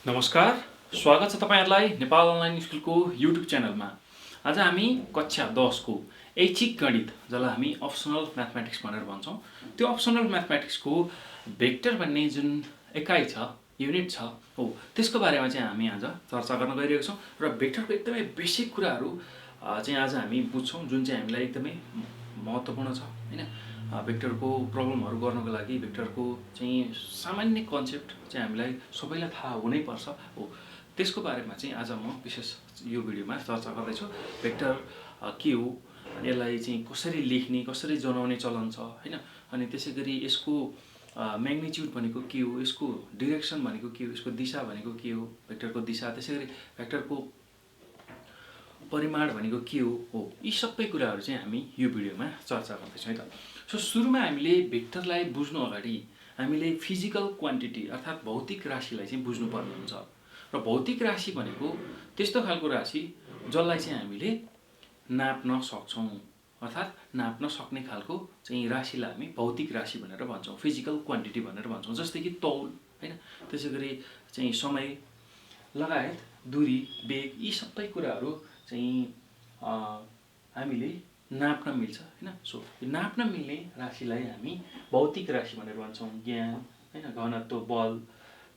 नमस्कार, स्वागत छ तपाईहरुलाई नेपाल अनलाइन स्कुलको युट्युब च्यानलमा। आज हामी कक्षा 10 को ऐच्छिक गणित जसलाई हामी अप्सनल म्याथमेटिक्स भनेर भन्छौं, त्यो अप्सनल म्याथमेटिक्सको भेक्टर भन्ने जुन एकाइ छ, युनिट छ, हो त्यसको बारेमा चाहिँ हामी आज चर्चा गर्न गइरहेका छौं र भेक्टरको एकदमै बेसिक कुराहरु चाहिँ आज हामी बुझ्छौं जुन चाहिँ हामीलाई एकदमै महत्त्वपूर्ण छ, हैन। भेक्टरको प्रब्लमहरु गर्नको लागि भेक्टरको चाहिँ सामान्य कन्सेप्ट चाहिँ हामीलाई सबैलाई थाहा हुनै पर्छ, हो त्यसको बारेमा चाहिँ आज म विशेष यो भिडियोमा चर्चा गर्दै छु। भेक्टर के हो, यसलाई चाहिँ कसरी लेख्ने, कसरी जनाउने चलन छ, हैन। अनि त्यसैगरी यसको म्याग्निट्युड भनेको के हो, यसको डाइरेक्सन भनेको के हो, यसको दिशा भनेको के हो, भेक्टरको दिशा, त्यसैगरी भेक्टरको परिमाण भनेको के हो, यी सबै कुराहरु चाहिँ हामी यो भिडियोमा चर्चा गर्दै छौं है त। सो सुरुमा हामीले भेक्टरलाई बुझ्नु अगाडि हामीले फिजिकल क्वान्टिटी अर्थात भौतिक राशिलाई चाहिँ बुझ्नु पर्ने हुन्छ। र भौतिक राशि भनेको त्यस्तो खालको राशि जसलाई चाहिँ हामीले नाप्न सक्छौं, अर्थात नाप्न सक्ने खालको चाहिँ राशिलाई हामी भौतिक राशि भनेर भन्छौं, फिजिकल क्वान्टिटी भनेर भन्छौं। जस्तै कि तौल, हैन, त्यसैगरी चाहिँ समय लगायत दूरी, वेग, यी सबै कुराहरु चाहिँ हामीले नाप्न मिल्छ, हैन। सो नाप्न मिल्ने राशिलाई हामी भौतिक राशि भनेर भन्छौं। ज्ञान, हैन, घनत्व, बल,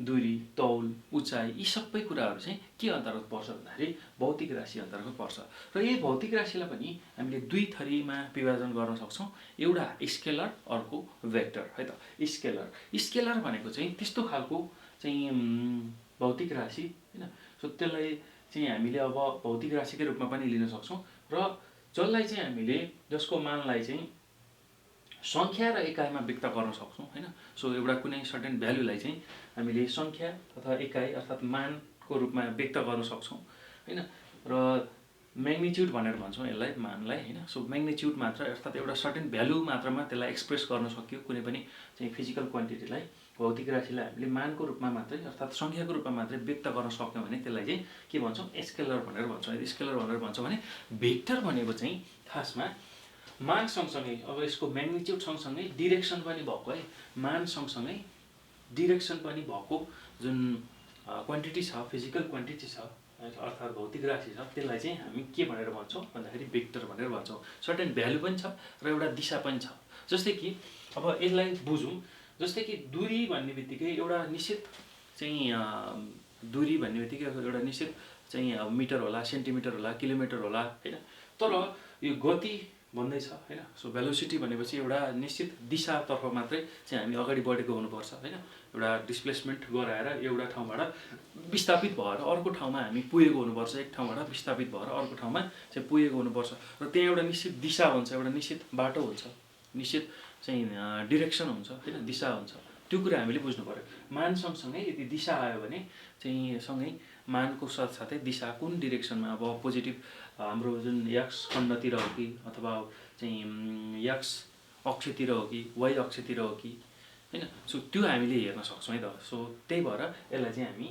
दूरी, तौल, उचाइ, यी सबै कुराहरु चाहिँ के अन्तर्गत पर्छ भन्दाखेरि भौतिक राशि अन्तर्गत पर्छ। र यही भौतिक राशिलाई पनि हामीले दुई थरीमा विभाजन गर्न सक्छौं, एउटा स्केलर, अर्को भेक्टर, है त। स्केलर भनेको चाहिँ त्यस्तो खालको चाहिँ भौतिक राशि, हैन। सो त्यसलाई चाहिँ हामीले अब भौतिक राशिकै रूपमा पनि लिन सक्छौं र जसलाई चाहिँ हामीले जसको मानलाई चाहिँ संख्या र एकाइमा व्यक्त गर्न सक्छौं, हैन। सो एउटा कुनै सर्टेन भ्यालुलाई चाहिँ हामीले संख्या अथवा एकाइ अर्थात मानको रूपमा व्यक्त गर्न सक्छौं, हैन। र म्याग्निट्युड भनेर भन्छौं यसलाई, मानलाई, हैन। सो म्याग्निट्युड मात्र अर्थात एउटा सर्टेन भ्यालु मात्रमा त्यसलाई एक्सप्रेस गर्न सकियो, कुनै पनि चाहिँ फिजिकल क्वान्टिटीलाई, भौतिक राशिलाई हामीले मानको रूपमा मात्रै अर्थात संख्याको रूपमा मात्रै व्यक्त गर्न सक्यौं भने त्यसलाई चाहिँ के भन्छौं, स्केलर भनेर भन्छौं। स्केलर भनेर भन्छौं भने भेक्टर भनेको चाहिँ खासमा मान सँगसँगै अब यसको म्याग्निट्युड सँगसँगै डाइरेक्सन पनि भएको, है, मान सँगसँगै डाइरेक्सन पनि भएको जुन क्वान्टिटी छ, फिजिकल क्वान्टिटी छ, अर्थात भौतिक राशि छ, त्यसलाई चाहिँ हामी के भनेर भन्छौं भन्दाखेरि भेक्टर भनेर भन्छौं। सर्टेन भ्यालु पनि छ र एउटा दिशा पनि छ। जस्तै कि अब यसलाई बुझौं, जस्तै कि दूरी भन्ने बित्तिकै एउटा निश्चित चाहिँ दूरी भन्ने बित्तिकै एउटा निश्चित चाहिँ मिटर होला, सेन्टिमिटर होला, किलोमिटर होला, हैन। तर यो गति भन्दैछ, हैन। सो भेलोसिटी भनेपछि एउटा निश्चित दिशातर्फ मात्रै चाहिँ हामी अगाडि बढेको हुनुपर्छ, हैन। एउटा डिस्प्लेसमेन्ट गराएर एउटा ठाउँबाट विस्थापित भएर अर्को ठाउँमा हामी पुगेको हुनुपर्छ, एक ठाउँबाट विस्थापित भएर अर्को ठाउँमा चाहिँ पुगेको हुनुपर्छ र त्यहाँ एउटा निश्चित दिशा हुन्छ, एउटा निश्चित बाटो हुन्छ, निश्चित चाहिँ डाइरेक्सन हुन्छ, हैन, दिशा हुन्छ। त्यो कुरा हामीले बुझ्नु पर्यो। मान सँगसँगै यदि दिशा आयो भने चाहिँ सँगै मानको साथसाथै दिशा कुन डाइरेक्सनमा, अब पोजिटिभ हाम्रो जुन एक्स खण्डतिर हो कि अथवा चाहिँ एक्स अक्षतिर हो कि वाइ अक्षतिर हो कि, हैन। सो त्यो हामीले हेर्न सक्छौं है त। सो त्यही भएर यसलाई चाहिँ हामी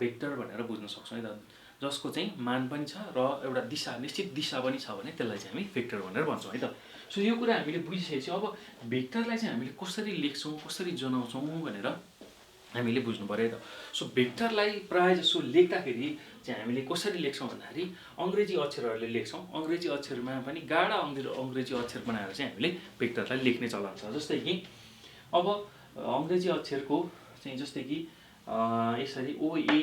भेक्टर भनेर बुझ्न सक्छौं है त, जसको चाहिँ मान पनि छ र एउटा दिशा, निश्चित दिशा पनि छ भने त्यसलाई चाहिँ हामी भेक्टर भनेर भन्छौं है त। सो यो कुरा हामीले बुझिसकेपछि अब भेक्टरलाई चाहिँ हामीले कसरी लेख्छौं, कसरी जनाउँछौं भनेर हामीले बुझ्नु पर्यो त। सो भेक्टरलाई प्राय जसो लेख्दाखेरि चाहिँ हामीले कसरी लेख्छौं भन्दाखेरि अंग्रेजी अक्षरहरुले लेख्छौं। अंग्रेजी अक्षरमा पनि गाढा अंग्रेजी अक्षर बनाएर चाहिँ हामीले भेक्टरलाई लेख्ने चलन छ। जस्तै कि अब अंग्रेजी अक्षरको चाहिँ जस्तै कि यसरी OA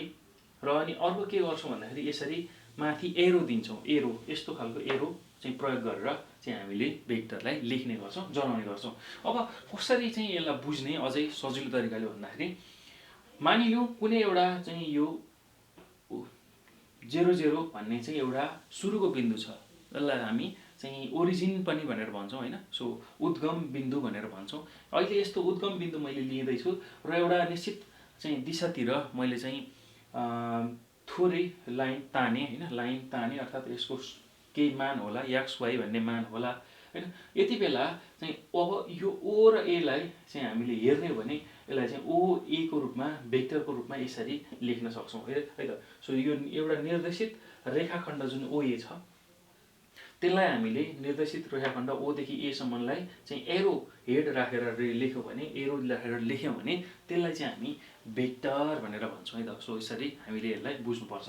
र अनि अर्को के गर्छौं भन्दाखेरि यसरी माथि एरो दिन्छौं, एरो, यस्तो खालको एरो चाहिँ प्रयोग गरेर चाहिँ हामीले भेक्टरलाई लेख्ने गर्छौं, जनाउने गर्छौं। अब कसरी चाहिँ यसलाई बुझ्ने अझै सजिलो तरिकाले भन्दाखेरि मानिलियौ कुनै एउटा चाहिँ यो 00 भन्ने चाहिँ एउटा सुरुको बिन्दु छ, यसलाई हामी चाहिँ ओरिजिन पनि भनेर भन्छौं, हैन। सो उद्गम बिन्दु भनेर भन्छौं। अहिले यस्तो उद्गम बिन्दु मैले लिँदै छु र एउटा निश्चित चाहिँ दिशातिर मैले चाहिँ थोरै लाइन ताने, हैन, लाइन ताने अर्थात यसको केही मान होला, एक्स वाइ भन्ने मान होला, हैन। यति बेला चाहिँ अब यो ओ र ए लाई चाहिँ हामीले हेर्ने हो भने यसलाई चाहिँ OA को रूपमा, भेक्टरको रूपमा यसरी लेख्न सक्छौं है त। सो यो एउटा निर्देशित रेखाखण्ड जुन OA छ त्यसलाई हामीले निर्देशित रेखाखण्ड O देखि A सम्मलाई चाहिँ एरो हेड राखेर लेख्यौँ भने एरो राखेर लेख्यौँ भने त्यसलाई चाहिँ हामी भेक्टर भनेर भन्छौँ है त। सो यसरी हामीले यसलाई बुझ्नुपर्छ।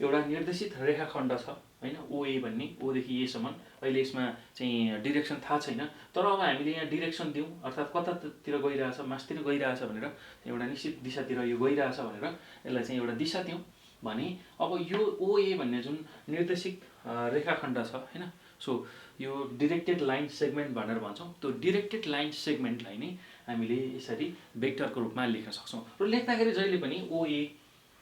एउटा निर्देशित रेखाखण्ड छ हैन OA भन्ने O देखि A सम्म। अहिले यसमा चाहिँ डिरेक्सन थाहा छैन, तर अब हामीले यहाँ डिरेक्सन दिउँ अर्थात् कतातिर गइरहेछ, मास्तिर गइरहेछ भनेर एउटा निश्चित दिशातिर यो गइरहेछ भनेर यसलाई चाहिँ एउटा दिशा दिउँ भने अब यो OA भन्ने जुन निर्देशित रेखाखण्ड छ हैन, सो यो डिरेक्टेड लाइन सेगमेन्ट भनेर भन्छौँ। त्यो डिरेक्टेड लाइन सेगमेन्टलाई नै हामीले यसरी भेक्टरको रूपमा लेख्न सक्छौँ। र लेख्दाखेरि जहिले पनि OA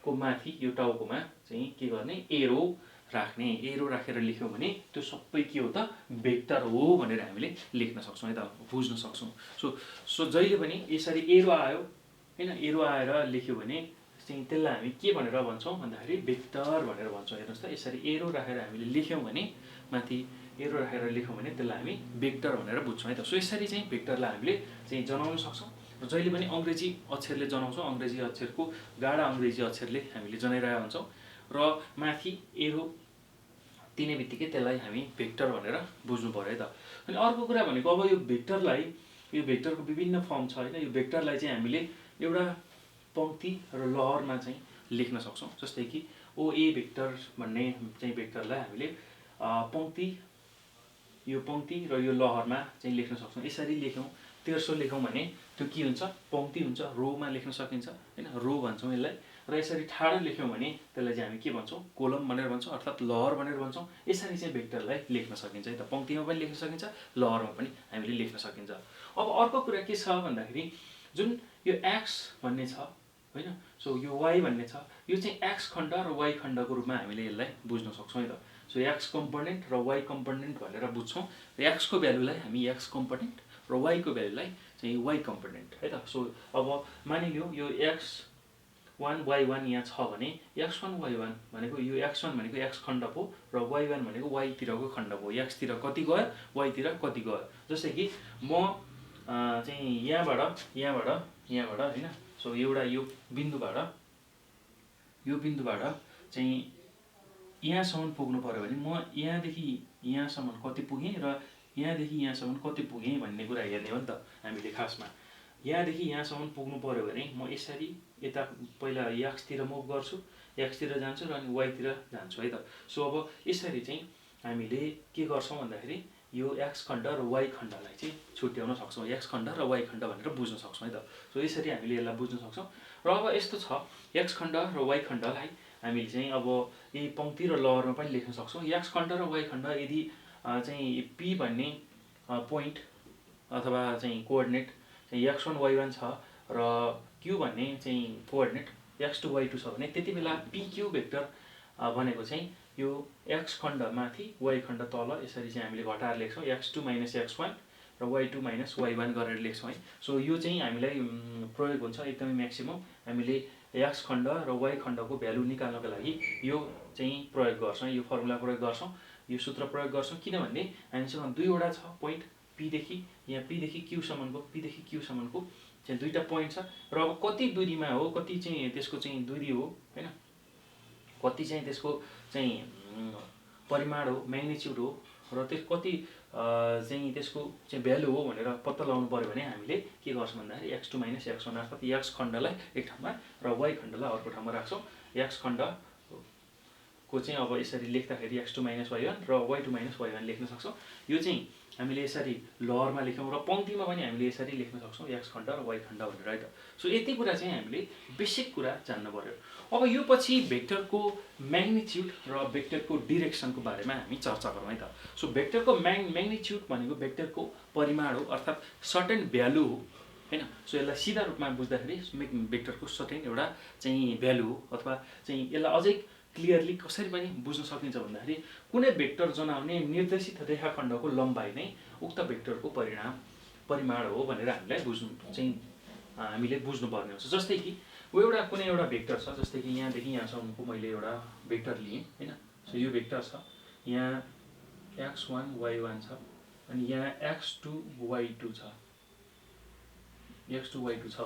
को माथि यो टाउकोमा चाहिँ के गर्ने एरो राख्ने, एरो राखेर लेख्यौँ भने त्यो सबै के हो त भेक्टर हो भनेर हामीले लेख्न सक्छौँ है त, बुझ्न सक्छौँ। सो जहिले पनि यसरी एरो आयो हैन, एरो आएर लेख्यो भने चाहिँ त्यसलाई हामी के भनेर भन्छौँ भन्दाखेरि भेक्टर भनेर भन्छौँ। हेर्नुहोस् त, यसरी एरो राखेर हामीले लेख्यौँ भने माथि एरो राखेर लेख्यौँ भने त्यसलाई हामी भेक्टर भनेर बुझ्छौँ है त। सो यसरी चाहिँ भेक्टरलाई हामीले चाहिँ जनाउन सक्छौँ। र जहिले पनि अङ्ग्रेजी अक्षरले जनाउँछौँ, अङ्ग्रेजी अक्षरको गाढा अङ्ग्रेजी अक्षरले हामीले जनाइरहेका हुन्छौँ र माथि एरो दिने बित्तिकै त्यसलाई हामी भेक्टर भनेर बुझ्नु पर्यो है त। अनि अर्को कुरा भनेको अब यो भेक्टरलाई, यो भेक्टरको विभिन्न फर्म छ हैन, यो भेक्टरलाई चाहिँ हामीले एउटा पंक्ति र लहरमा चाहिँ लेख्न सक्छौँ। जस्तै कि OA भेक्टर भन्ने चाहिँ भेक्टरलाई हामीले पंक्ति, यो पंक्ति र यो लहरमा चाहिँ लेख्न सक्छौँ। यसरी लेख्यौँ, तेर्सो लेख्यौँ भने त्यो के हुन्छ पंक्ति हुन्छ, रोमा लेख्न सकिन्छ हैन, रो भन्छौँ यसलाई। र यसरी ठाडो लेख्यौँ भने त्यसलाई चाहिँ हामी के भन्छौँ कोलम भनेर भन्छौँ अर्थात् लहर भनेर भन्छौँ। यसरी चाहिँ भेक्टरलाई लेख्न सकिन्छ है त, पंक्तिमा पनि लेख्न सकिन्छ, लहरमा पनि हामीले लेख्न सकिन्छ। अब अर्को कुरा के छ भन्दाखेरि जुन यो x भन्ने छ हैन, सो यो y भन्ने छ, यो चाहिँ x खण्ड र y खण्डको रूपमा हामीले यसलाई बुझ्न सक्छौँ है त। सो x कम्पोनेन्ट र y कम्पोनेन्ट भनेर बुझ्छौँ। र x को भ्यालुलाई हामी x कम्पोनेन्ट र y को भ्यालुलाई चाहिँ y कम्पोनेन्ट है त। सो अब मानिलियो यो x1 y1 यहाँ छ भने x1 y1 भनेको यो x1 भनेको x खण्ड पो र y1 भनेको y तिरको खण्ड पो। x तिर कति गयो, y तिर कति गयो। जस्तै कि म चाहिँ यहाँबाट हैन, सो एउटा यो बिन्दुबाट चाहिँ यहाँसम्म पुग्नु पर्यो भने म यहाँदेखि यहाँसम्म कति पुगेँ र यहाँदेखि यहाँसम्म कति पुगेँ भन्ने कुरा हेर्ने हो नि त हामीले। खासमा यहाँदेखि यहाँसम्म पुग्नु पर्यो भने म यसरी यता पहिला x तिर मुभ गर्छु, x तिर जान्छु र अनि y तिर जान्छु है त। सो अब यसरी चाहिँ हामीले के गर्छौँ भन्दाखेरि यो x खण्ड र y खण्डलाई चाहिँ छुट्याउन सक्छौँ, x खण्ड र y खण्ड भनेर बुझ्न सक्छौँ है त। सो यसरी हामीले यसलाई बुझ्न सक्छौँ। र अब यस्तो छ, x खण्ड र y खण्डलाई हामीले चाहिँ अब यही पंक्ति र लहरमा पनि लेख्न सक्छौँ। x खण्ड र y खण्ड यदि चाहिँ p भन्ने पोइन्ट अथवा चाहिँ कोअर्डिनेट चाहिँ x1 y1 छ र q भन्ने चाहिँ कोअर्डिनेट x2 y2 छ भने त्यति बेला pq भेक्टर भनेको चाहिँ यो x खण्ड माथि y खण्ड तल यसरी चाहिँ हामीले घटाएर लेख्छौँ, x2 - x1 र y2 - y1 गरेर लेख्छौँ है। सो यो चाहिँ हामीलाई प्रयोग हुन्छ एकदमै म्याक्सिमम। हामीले x खण्ड र y खण्डको भ्यालु निकाल्नको लागि यो चाहिँ प्रयोग गर्छौँ, यो फर्मुला प्रयोग गर्छौँ, यो सूत्र प्रयोग गर्छौँ। किनभने हामीसँग दुईवटा छ पोइन्ट p देखि यहाँ p देखि q सम्मको चाहिँ दुईटा पोइन्ट छ र अब कति दूरीमा हो, कति चाहिँ त्यसको चाहिँ दूरी हो हैन, कति चाहिँ त्यसको चाहिँ परिमाण हो, म्याग्निट्युड हो र त्यो कति चाहिँ त्यसको चाहिँ भ्यालु हो भनेर पत्ता लगाउनु पर्यो भने हामीले के गर्छौँ भन्दाखेरि x2 - x1 अर्थात् x खण्डलाई एक ठाउँमा र y खण्डलाई अर्को ठाउँमा राख्छौँ। x खण्डको चाहिँ अब यसरी लेख्दाखेरि x2 - y1 र y2 - y1 लेख्न सक्छौँ। यो चाहिँ हामीले यसरी लहरमा लेख्यौँ र पंक्तिमा पनि हामीले यसरी लेख्न सक्छौँ x खण्ड र y खण्ड भनेर है त। सो यति कुरा चाहिँ हामीले बेसिक कुरा जान्न पर्यो। अब यो पछि भेक्टरको म्याग्निट्युड र भेक्टरको डिरेक्सनको बारेमा हामी चर्चा गरौँ है त। सो भेक्टरको म्याग्निट्युड भनेको भेक्टरको परिमाण हो अर्थात् सर्टेन भ्यालु हो हैन। सो यसलाई सिधा रूपमा बुझ्दाखेरि भेक्टरको सर्टेन एउटा चाहिँ भ्यालु हो अथवा चाहिँ यसलाई अझै क्लियरली कसरी पनि बुझ्न सकिन्छ भन्दाखेरि कुनै भेक्टर जनाउने निर्देशित रेखाखण्डको लम्बाइ नै उक्त भेक्टरको परिमाण हो भनेर हामीले बुझ्नुपर्ने हुन्छ। जस्तै कि एउटा कुनै एउटा भेक्टर छ, जस्तै कि यहाँदेखि यहाँसम्मको मैले एउटा भेक्टर लिएँ हैन। सो यो भेक्टर छ, यहाँ x1 y1 छ अनि यहाँ x2 y2 छ,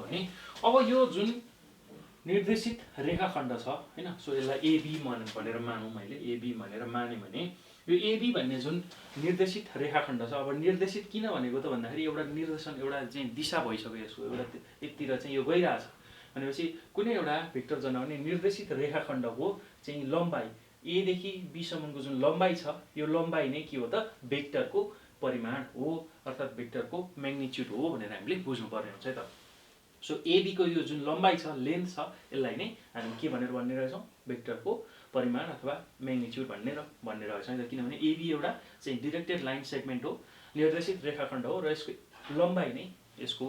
भने अब यो जुन निर्देशित रेखाखण्ड छ हैन, सो यसलाई AB भनेर मानौँ, मैले AB भनेर माने भने यो एबी भन्ने जुन निर्देशित रेखाखण्ड छ, अब निर्देशित किन भनेको त भन्दाखेरि एउटा निर्देशन एउटा चाहिँ दिशा भइसक्यो, यसको एउटा यतिर चाहिँ यो गइरहेछ भनेपछि कुनै एउटा भेक्टर जनाउने निर्देशित रेखाखण्डको चाहिँ लम्बाइ ए देखि बी सम्मको जुन लम्बाइ छ, यो लम्बाइ नै के हो त भेक्टरको परिमाण हो, अर्थात् भेक्टरको म्याग्निट्युड हो भनेर हामीले बुझ्नुपर्ने हुन्छ है त। सो एबी को यो जुन लम्बाइ छ, लेन्थ छ, यसलाई नै हामी के भनेर भन्ने रहेछौँ, भेक्टरको परिमाण अथवा म्याग्निट्युड भन्ने रहेछ नि त। किनभने एबी एउटा चाहिँ डिरेक्टेड लाइन सेगमेन्ट हो, निर्देशित रेखाखण्ड हो र यसको लम्बाइ नै यसको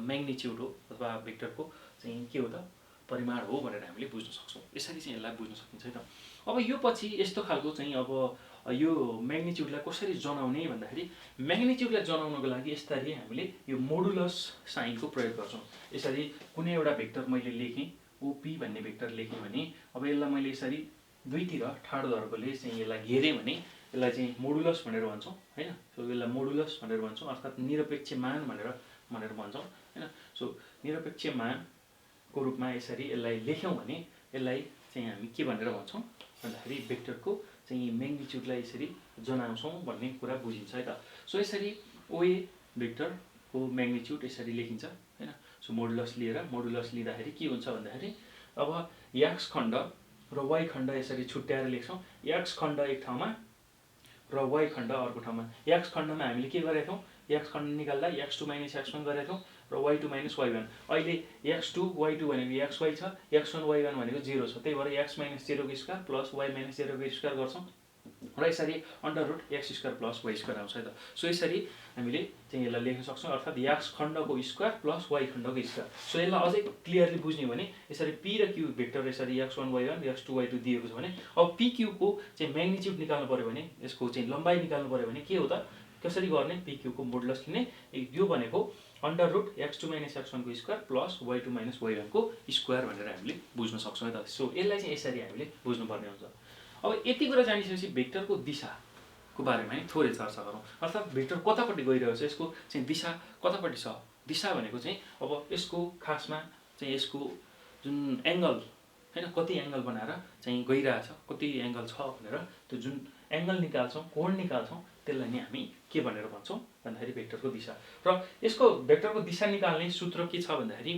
म्याग्निट्युड हो अथवा भेक्टरको चाहिँ के हो त परिमाण हो भनेर हामीले बुझ्न सक्छौँ। यसरी चाहिँ यसलाई बुझ्न सकिन्छ है त। अब यो पछि यस्तो खालको चाहिँ अब यो म्याग्निट्युडलाई कसरी जनाउने भन्दाखेरि म्याग्निट्युडलाई जनाउनको लागि यसरी हामीले यो मोडुलस साइनको प्रयोग गर्छौँ। यसरी कुनै एउटा भेक्टर मैले लेखेँ, ओपी भन्ने भेक्टर लेखेँ भने अब यसलाई मैले यसरी दुईतिर ठाडो धर्कोले चाहिँ यसलाई घेरेँ भने यसलाई चाहिँ मोडुलस भनेर भन्छौँ हैन। सो यसलाई मोडुलस भनेर भन्छौँ, अर्थात् निरपेक्ष मान भनेर भन्छौँ हैन। सो निरपेक्ष मानको रूपमा यसरी यसलाई लेख्यौँ भने यसलाई चाहिँ हामी के भनेर भन्छौँ भन्दाखेरि भेक्टरको चाहिँ म्याग्निट्युडलाई यसरी जनाउँछौँ भन्ने कुरा बुझिन्छ है त। सो यसरी ओए भेक्टरको म्याग्निट्युड यसरी लेखिन्छ हैन। सो मोडुलस लिँदाखेरि के हुन्छ भन्दाखेरि अब एक्स खण्ड र वाइ खण्ड यसरी छुट्याएर लेख्छौँ। एक्स खण्ड एक ठाउँमा र वाइ खण्ड अर्को ठाउँमा। एक्स खण्डमा हामीले के गरेका थियौँ, एक्स खण्ड निकाल्दा x2 - x1 गरेका थियौँ र y2 - y1। अहिले x2 y2 भनेको xy छ, x1 y1 भनेको 0 छ, त्यही भएर x - 0 को स्क्वायर प्लस y - 0 को स्क्वायर गर्छौँ र यसरी √x² प्लस y² आउँछ है त। सो यसरी हामीले चाहिँ यसलाई लेख्न सक्छौँ, अर्थात् एक्स खण्डको स्क्वायर प्लस वाइ खण्डको स्क्वायर। सो यसलाई अझै क्लियरली बुझ्ने भने यसरी p र q भेक्टर यसरी x1 y1 x2 y2 दिएको छ भने अब pq को चाहिँ म्याग्निट्युड निकाल्नु पर्यो भने, यसको चाहिँ लम्बाइ निकाल्नु पर्यो भने के हो त, कसरी गर्ने, pq को मोडुलस लिने, यो भनेको √x2 - x1 को स्क्वायर प्लस y2 - y1 को स्क्वायर भनेर हामीले बुझ्न सक्छौँ है त। सो यसलाई चाहिँ यसरी हामीले बुझ्नुपर्ने हुन्छ। अब यति कुरा जानिसकेपछि भेक्टरको दिशाको बारेमा है थोरै चर्चा गरौँ, अर्थात् भेक्टर कतापट्टि गइरहेको छ, यसको चाहिँ दिशा कतापट्टि छ। दिशा भनेको चाहिँ अब यसको खासमा चाहिँ यसको जुन एङ्गल हैन, कति एङ्गल बनाएर चाहिँ गइरहेछ, कति एङ्गल छ भनेर त्यो जुन एङ्गल निकाल्छौँ, कोण निकाल्छौँ, त्यसलाई नै हामी के भनेर भन्छौँ भन्दाखेरि भेक्टरको दिशा। र यसको भेक्टरको दिशा निकाल्ने सूत्र के छ भन्दाखेरि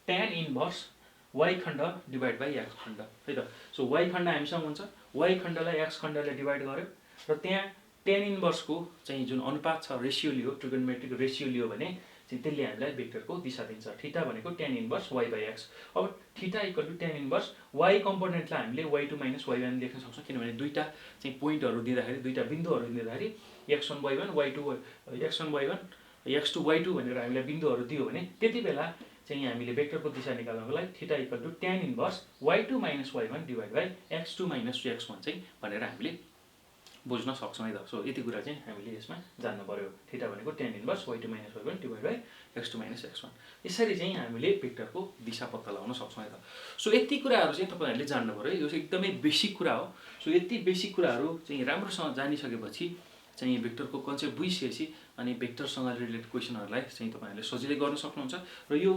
tan इन्भर्स y खण्ड डिभाइड बाई x खण्ड है त। सो y खण्ड हामीसँग हुन्छ, y खण्डलाई x खण्डले डिभाइड गर्यो र त्यहाँ tan इन्भर्सको चाहिँ जुन अनुपात छ, रेसियो लियो, ट्रिगोनोमेट्रिक रेसियो लियो भने चाहिँ त्यसले हामीलाई भेक्टरको दिशा दिन्छ। थीटा भनेको tan inverse y by x। अब theta equal to tan inverse y कम्पोनेन्टलाई हामीले y2 - y1 लेख्न सक्छौँ, किनभने दुईटा चाहिँ पोइन्टहरू दिँदाखेरि, दुईटा बिन्दुहरू दिँदाखेरि x1 y1 x2 y2 भनेर हामीलाई बिन्दुहरू दियो भने त्यति बेला चाहिँ हामीले भेक्टरको दिशा निकाल्नको लागि theta equal to tan inverse y2 - y1 divide by x2 - x1 चाहिँ भनेर हामीले बुझ्न सक्छौँ है त। सो यति कुरा चाहिँ हामीले यसमा जान्नु पर्यो। थीटा भनेको tan inverse y2 - y1 divide by x2 - x1। यसरी चाहिँ हामीले भेक्टरको दिशा पत्ता लगाउन सक्छौँ है त। सो यति कुराहरू चाहिँ तपाईँहरूले जान्नु पर्यो, यो एकदमै बेसिक कुरा हो। सो यति बेसिक कुराहरू चाहिँ राम्रोसँग जानिसकेपछि चाहिँ भेक्टरको कन्सेप्ट बुझिसकेपछि अनि भेक्टरसँग रिलेटेड क्वेसनहरूलाई चाहिँ तपाईँहरूले सजिलै गर्न सक्नुहुन्छ। र यो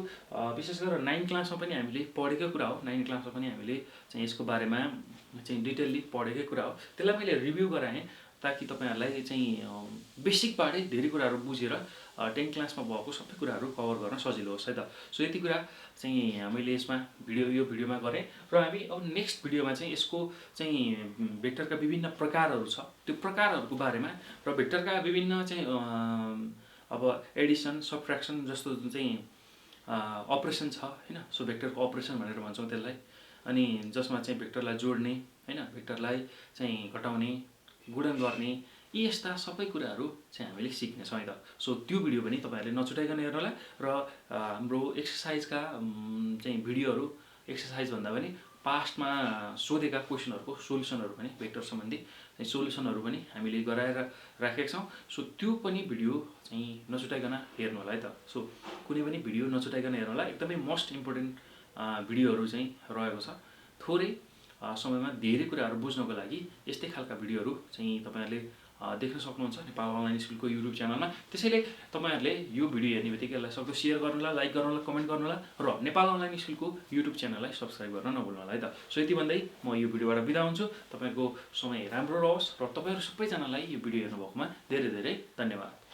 विशेष गरेर 9 क्लासमा पनि हामीले पढेकै कुरा हो, 9 क्लासमा पनि हामीले चाहिँ यसको बारेमा चाहिँ डिटेलली पढेकै कुरा हो। त्यसलाई मैले रिभ्यू गराएँ ताकि तपाईँहरूलाई चाहिँ बेसिकबाटै धेरै कुराहरू बुझेर 10 क्लासमा भएको सबै कुराहरू कभर गर्न सजिलो होस् है त। सो यति कुरा चाहिँ मैले यसमा यो भिडियोमा गरेँ र हामी अब नेक्स्ट भिडियोमा चाहिँ यसको चाहिँ भेक्टरका विभिन्न प्रकारहरू छ, त्यो प्रकारहरूको बारेमा र भेक्टरका विभिन्न चाहिँ अब एडिसन, सबट्र्याक्सन जस्तो चाहिँ अपरेसन छ हैन। सो भेक्टरको अपरेसन भनेर भन्छौँ त्यसलाई, अनि जसमा चाहिँ भेक्टरलाई जोड्ने हैन, भेक्टरलाई चाहिँ घटाउने, गुणन गर्ने, यी यस्ता सबै कुराहरू चाहिँ हामीले सिक्नेछौँ है त। सो त्यो भिडियो पनि तपाईँहरूले नछुटाइकन हेर्नु होला र हाम्रो एक्सर्साइजका चाहिँ भिडियोहरू, एक्सर्साइज भन्दा पनि पास्टमा सोधेका क्वेसनहरूको सोल्युसनहरू पनि भेक्टर सम्बन्धी चाहिँ सोल्युसनहरू पनि हामीले गराएर राखेका छौँ। सो त्यो पनि भिडियो चाहिँ नछुटाइकन हेर्नु होला है त। सो कुनै पनि भिडियो नछुटाइकन हेर्नु होला, एकदमै मोस्ट इम्पोर्टेन्ट भिडियोहरू चाहिँ रहेको छ। थोरै समयमा धेरै कुराहरू बुझ्नको लागि यस्तै खालका भिडियोहरू चाहिँ तपाईँहरूले देख्न सक्नुहुन्छ नेपाल अनलाइन स्कुलको युट्युब च्यानलमा। त्यसैले तपाईहरुले यो भिडियो हेर्ने बित्तिकै यसलाई सक्दो शेयर गर्नुहोला, लाइक गर्नुहोला, कमेन्ट गर्नुहोला र नेपाल अनलाइन स्कुलको युट्युब च्यानललाई सब्स्क्राइब गर्न नभुल्नु होला है त। सो यति भन्दै म यो भिडियोबाट बिदा हुन्छु। तपाईहरुको समय राम्रो रहोस् र तपाईहरु सबैजनालाई यो भिडियो हेर्नु भएकोमा धेरै धेरै धन्यवाद।